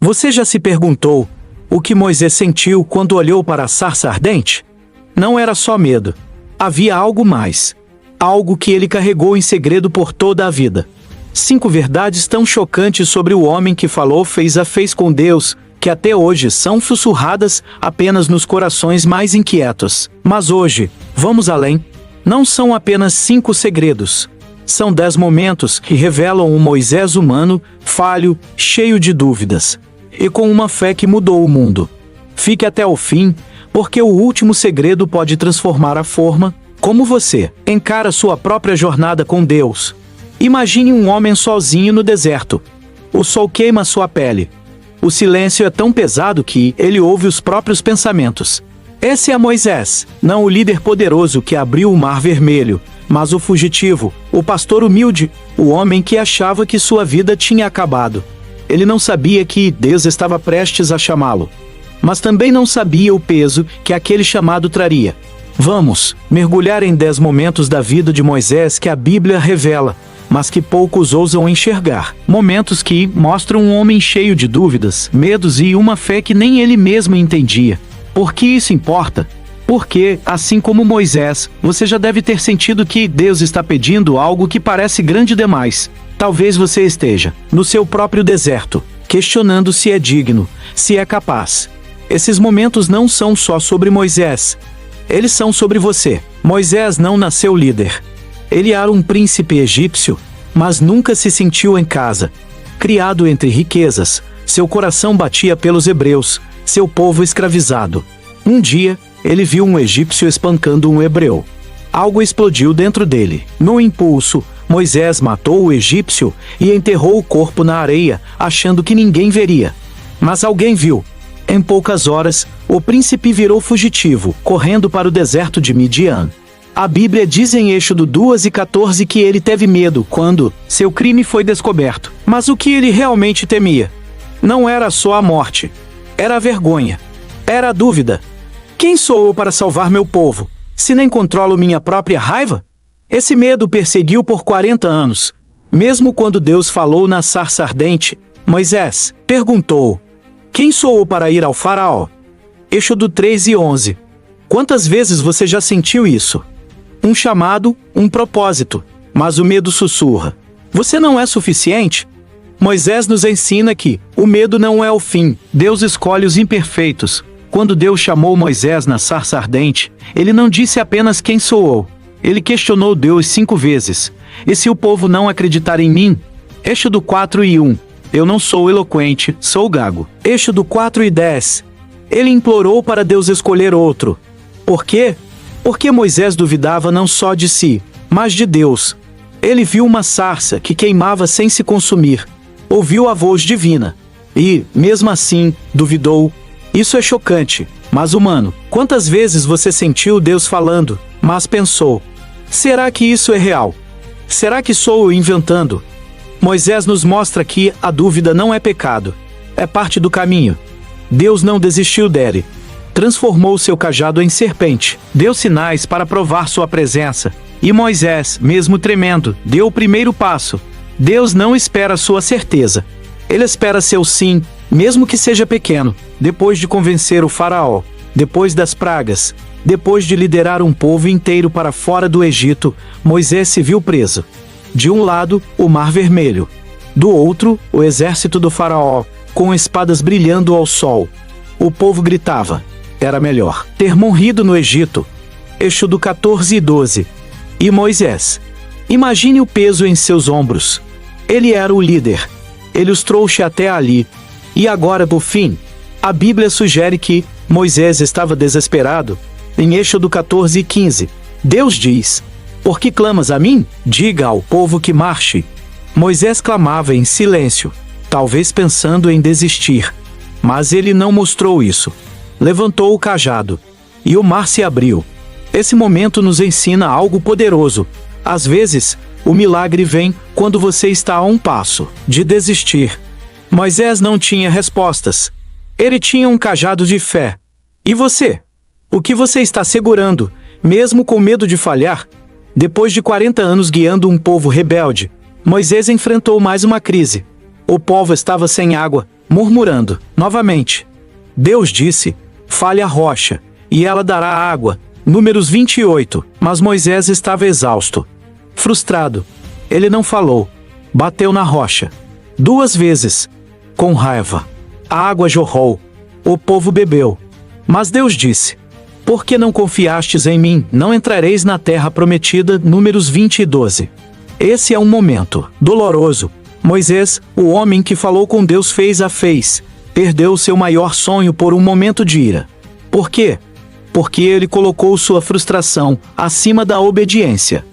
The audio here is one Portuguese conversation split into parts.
Você já se perguntou o que Moisés sentiu quando olhou para a sarça ardente? Não era só medo. Havia algo mais. Algo que ele carregou em segredo por toda a vida. 5 verdades tão chocantes sobre o homem que falou fez com Deus, que até hoje são sussurradas apenas nos corações mais inquietos. Mas hoje, vamos além. Não são apenas 5 segredos. São 10 momentos que revelam um Moisés humano, falho, cheio de dúvidas. E com uma fé que mudou o mundo. Fique até o fim, porque o último segredo pode transformar a forma como você encara sua própria jornada com Deus. Imagine um homem sozinho no deserto. O sol queima sua pele. O silêncio é tão pesado que ele ouve os próprios pensamentos. Esse é Moisés, não o líder poderoso que abriu o Mar Vermelho, mas o fugitivo, o pastor humilde, o homem que achava que sua vida tinha acabado. Ele não sabia que Deus estava prestes a chamá-lo, mas também não sabia o peso que aquele chamado traria. Vamos mergulhar em 10 momentos da vida de Moisés que a Bíblia revela, mas que poucos ousam enxergar. Momentos que mostram um homem cheio de dúvidas, medos e uma fé que nem ele mesmo entendia. Por que isso importa? Porque, assim como Moisés, você já deve ter sentido que Deus está pedindo algo que parece grande demais. Talvez você esteja no seu próprio deserto, questionando se é digno, se é capaz. Esses momentos não são só sobre Moisés. Eles são sobre você. Moisés não nasceu líder. Ele era um príncipe egípcio, mas nunca se sentiu em casa. Criado entre riquezas, seu coração batia pelos hebreus, seu povo escravizado. Um dia, ele viu um egípcio espancando um hebreu. Algo explodiu dentro dele. No impulso, Moisés matou o egípcio e enterrou o corpo na areia, achando que ninguém veria. Mas alguém viu. Em poucas horas, o príncipe virou fugitivo, correndo para o deserto de Midian. A Bíblia diz em Êxodo 2:14 que ele teve medo quando seu crime foi descoberto. Mas o que ele realmente temia? Não era só a morte. Era a vergonha. Era a dúvida. Quem sou eu para salvar meu povo, se nem controlo minha própria raiva? Esse medo perseguiu por 40 anos. Mesmo quando Deus falou na sarça ardente, Moisés perguntou: quem sou eu para ir ao faraó? Êxodo 3:11. Quantas vezes você já sentiu isso? Um chamado, um propósito, mas o medo sussurra: você não é suficiente? Moisés nos ensina que o medo não é o fim. Deus escolhe os imperfeitos. Quando Deus chamou Moisés na sarça ardente, ele não disse apenas quem sou eu. Ele questionou Deus 5 vezes. E se o povo não acreditar em mim? Êxodo 4:1. Eu não sou eloquente, sou gago. Êxodo 4:10. Ele implorou para Deus escolher outro. Por quê? Porque Moisés duvidava não só de si, mas de Deus. Ele viu uma sarça que queimava sem se consumir. Ouviu a voz divina. E, mesmo assim, duvidou. Isso é chocante, mas humano. Quantas vezes você sentiu Deus falando, mas pensou: será que isso é real? Será que sou eu inventando? Moisés nos mostra que a dúvida não é pecado. É parte do caminho. Deus não desistiu dele. Transformou seu cajado em serpente. Deu sinais para provar sua presença. E Moisés, mesmo tremendo, deu o primeiro passo. Deus não espera sua certeza. Ele espera seu sim, mesmo que seja pequeno. Depois de convencer o faraó, depois das pragas, depois de liderar um povo inteiro para fora do Egito, Moisés se viu preso. De um lado, o Mar Vermelho. Do outro, o exército do faraó, com espadas brilhando ao sol. O povo gritava: era melhor ter morrido no Egito. Êxodo 14:12. E Moisés? Imagine o peso em seus ombros. Ele era o líder. Ele os trouxe até ali. E agora, por fim, a Bíblia sugere que Moisés estava desesperado. Em Êxodo 14:15, Deus diz: por que clamas a mim? Diga ao povo que marche. Moisés clamava em silêncio, talvez pensando em desistir. Mas ele não mostrou isso. Levantou o cajado. E o mar se abriu. Esse momento nos ensina algo poderoso. Às vezes, o milagre vem quando você está a um passo de desistir. Moisés não tinha respostas. Ele tinha um cajado de fé. E você? O que você está segurando, mesmo com medo de falhar? Depois de 40 anos guiando um povo rebelde, Moisés enfrentou mais uma crise. O povo estava sem água, murmurando, novamente. Deus disse, fale a rocha, e ela dará água. Números 28. Mas Moisés estava exausto. Frustrado. Ele não falou. Bateu na rocha. 2 vezes. Com raiva. A água jorrou. O povo bebeu. Mas Deus disse, por que não confiastes em mim? Não entrareis na terra prometida. Números 20 e 12. Esse é um momento doloroso. Moisés, o homem que falou com Deus, fez. Perdeu o seu maior sonho por um momento de ira. Por quê? Porque ele colocou sua frustração acima da obediência.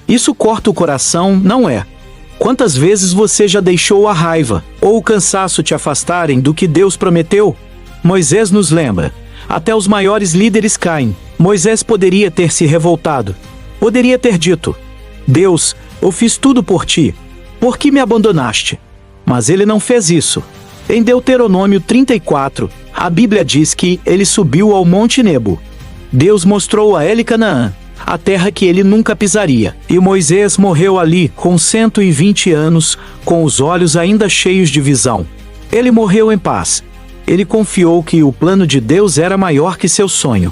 Isso corta o coração, não é? Quantas vezes você já deixou a raiva ou o cansaço te afastarem do que Deus prometeu? Moisés nos lembra. Até os maiores líderes caem. Moisés poderia ter se revoltado. Poderia ter dito, Deus, eu fiz tudo por ti. Por que me abandonaste? Mas ele não fez isso. Em Deuteronômio 34, a Bíblia diz que ele subiu ao Monte Nebo. Deus mostrou a ele Canaã, a terra que ele nunca pisaria. E Moisés morreu ali, com 120 anos, com os olhos ainda cheios de visão. Ele morreu em paz. Ele confiou que o plano de Deus era maior que seu sonho.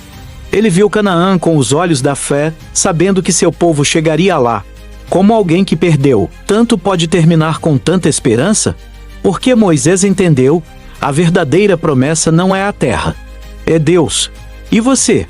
Ele viu Canaã com os olhos da fé, sabendo que seu povo chegaria lá. Como alguém que perdeu, tanto pode terminar com tanta esperança? Porque Moisés entendeu, a verdadeira promessa não é a terra, é Deus. E você?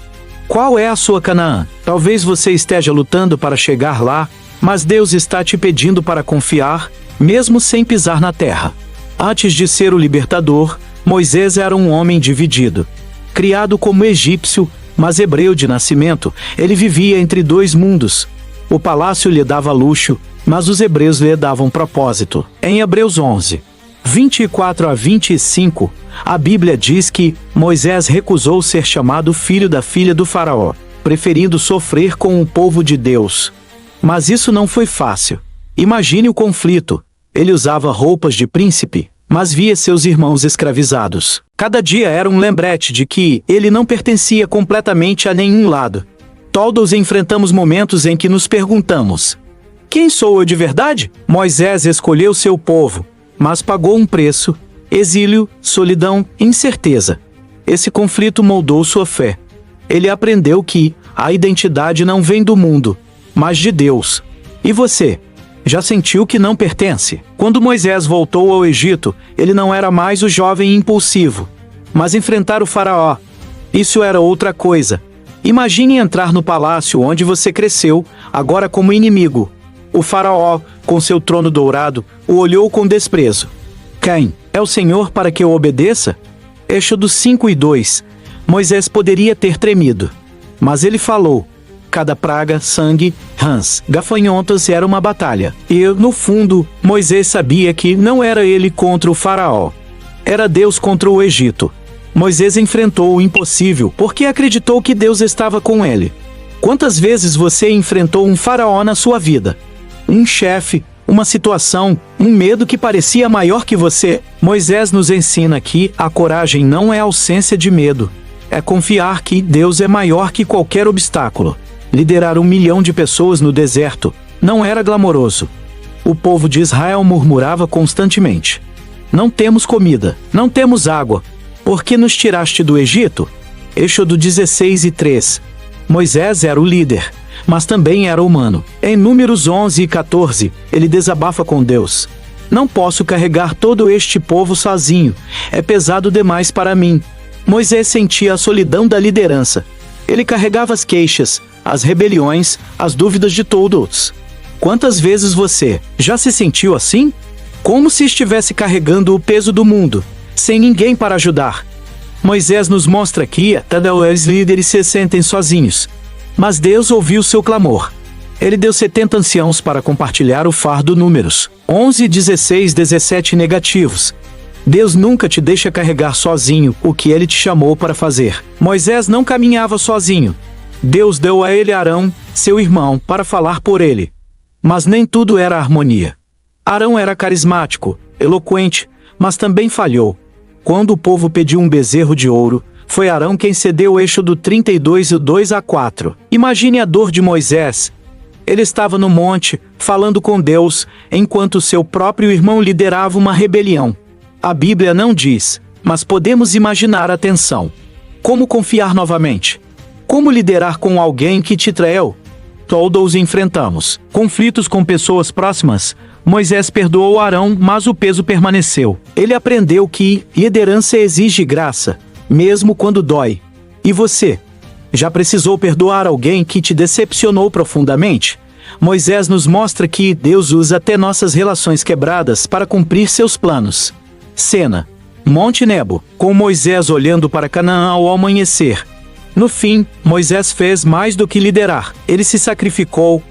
Qual é a sua Canaã? Talvez você esteja lutando para chegar lá, mas Deus está te pedindo para confiar, mesmo sem pisar na terra. Antes de ser o libertador, Moisés era um homem dividido. Criado como egípcio, mas hebreu de nascimento, ele vivia entre 2 mundos. O palácio lhe dava luxo, mas os hebreus lhe davam propósito. Em Hebreus 11, 24 a 25, a Bíblia diz que Moisés recusou ser chamado filho da filha do faraó, preferindo sofrer com o povo de Deus. Mas isso não foi fácil. Imagine o conflito. Ele usava roupas de príncipe, mas via seus irmãos escravizados. Cada dia era um lembrete de que ele não pertencia completamente a nenhum lado. Todos enfrentamos momentos em que nos perguntamos, quem sou eu de verdade? Moisés escolheu seu povo, mas pagou um preço: exílio, solidão, incerteza. Esse conflito moldou sua fé. Ele aprendeu que a identidade não vem do mundo, mas de Deus. E você? Já sentiu que não pertence? Quando Moisés voltou ao Egito, ele não era mais o jovem impulsivo, mas enfrentar o faraó. Isso era outra coisa. Imagine entrar no palácio onde você cresceu, agora como inimigo. O faraó, com seu trono dourado, o olhou com desprezo. Quem é o Senhor para que eu obedeça? Êxodo 5 e 2. Moisés poderia ter tremido, mas ele falou. Cada praga, sangue, rãs, gafanhotos era uma batalha. E, no fundo, Moisés sabia que não era ele contra o faraó. Era Deus contra o Egito. Moisés enfrentou o impossível porque acreditou que Deus estava com ele. Quantas vezes você enfrentou um faraó na sua vida? Um chefe, uma situação, um medo que parecia maior que você? Moisés nos ensina que a coragem não é ausência de medo. É confiar que Deus é maior que qualquer obstáculo. Liderar 1 milhão de pessoas no deserto não era glamouroso. O povo de Israel murmurava constantemente. Não temos comida, não temos água. Por que nos tiraste do Egito? Êxodo 16 e 3. Moisés era o líder, mas também era humano. Em Números 11 e 14, ele desabafa com Deus. Não posso carregar todo este povo sozinho. É pesado demais para mim. Moisés sentia a solidão da liderança. Ele carregava as queixas, as rebeliões, as dúvidas de todos. Quantas vezes você já se sentiu assim? Como se estivesse carregando o peso do mundo, sem ninguém para ajudar. Moisés nos mostra que até os líderes se sentem sozinhos. Mas Deus ouviu seu clamor. Ele deu 70 anciãos para compartilhar o fardo. Números 11, 16, 17 negativos. Deus nunca te deixa carregar sozinho o que ele te chamou para fazer. Moisés não caminhava sozinho. Deus deu a ele Arão, seu irmão, para falar por ele. Mas nem tudo era harmonia. Arão era carismático, eloquente, mas também falhou. Quando o povo pediu um bezerro de ouro, foi Arão quem cedeu o Êxodo 32 e 2 a 4. Imagine a dor de Moisés. Ele estava no monte, falando com Deus, enquanto seu próprio irmão liderava uma rebelião. A Bíblia não diz, mas podemos imaginar a tensão. Como confiar novamente? Como liderar com alguém que te traiu? Todos enfrentamos conflitos com pessoas próximas. Moisés perdoou Arão, mas o peso permaneceu. Ele aprendeu que liderança exige graça, mesmo quando dói. E você? Já precisou perdoar alguém que te decepcionou profundamente? Moisés nos mostra que Deus usa até nossas relações quebradas para cumprir seus planos. Cena: Monte Nebo, com Moisés olhando para Canaã ao amanhecer. No fim, Moisés fez mais do que liderar. Ele se sacrificou.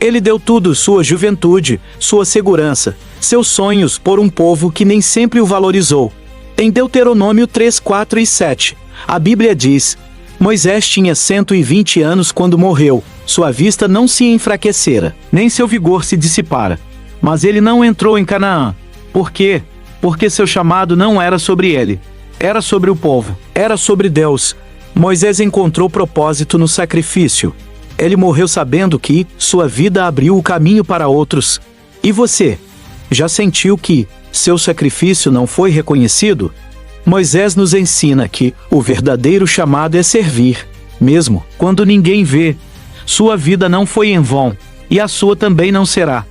Ele deu tudo, sua juventude, sua segurança, seus sonhos por um povo que nem sempre o valorizou. Em Deuteronômio 3, 4 e 7, a Bíblia diz: Moisés tinha 120 anos quando morreu. Sua vista não se enfraquecera, nem seu vigor se dissipara. Mas ele não entrou em Canaã. Por quê? Porque seu chamado não era sobre ele. Era sobre o povo. Era sobre Deus. Moisés encontrou propósito no sacrifício. Ele morreu sabendo que sua vida abriu o caminho para outros. E você? Já sentiu que seu sacrifício não foi reconhecido? Moisés nos ensina que o verdadeiro chamado é servir, mesmo quando ninguém vê. Sua vida não foi em vão, e a sua também não será.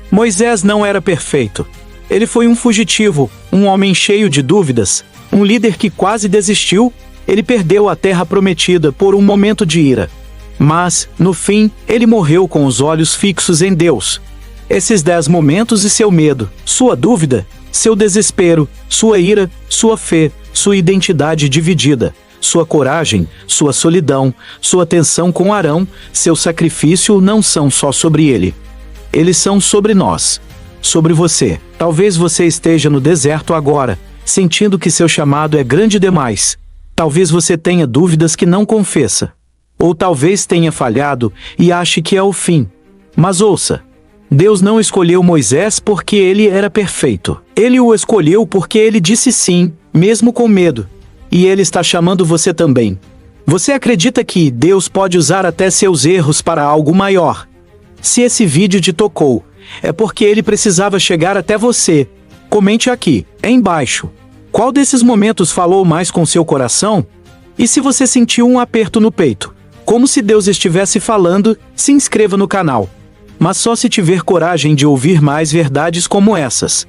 Moisés não era perfeito. Ele foi um fugitivo, um homem cheio de dúvidas, um líder que quase desistiu. Ele perdeu a terra prometida por um momento de ira. Mas, no fim, ele morreu com os olhos fixos em Deus. Esses 10 momentos e seu medo, sua dúvida, seu desespero, sua ira, sua fé, sua identidade dividida, sua coragem, sua solidão, sua tensão com Arão, seu sacrifício não são só sobre ele. Eles são sobre nós. Sobre você. Talvez você esteja no deserto agora, sentindo que seu chamado é grande demais. Talvez você tenha dúvidas que não confessa. Ou talvez tenha falhado e ache que é o fim. Mas ouça, Deus não escolheu Moisés porque ele era perfeito. Ele o escolheu porque ele disse sim, mesmo com medo. E ele está chamando você também. Você acredita que Deus pode usar até seus erros para algo maior? Se esse vídeo te tocou, é porque ele precisava chegar até você. Comente aqui, embaixo. Qual desses momentos falou mais com seu coração? E se você sentiu um aperto no peito, como se Deus estivesse falando, se inscreva no canal. Mas só se tiver coragem de ouvir mais verdades como essas.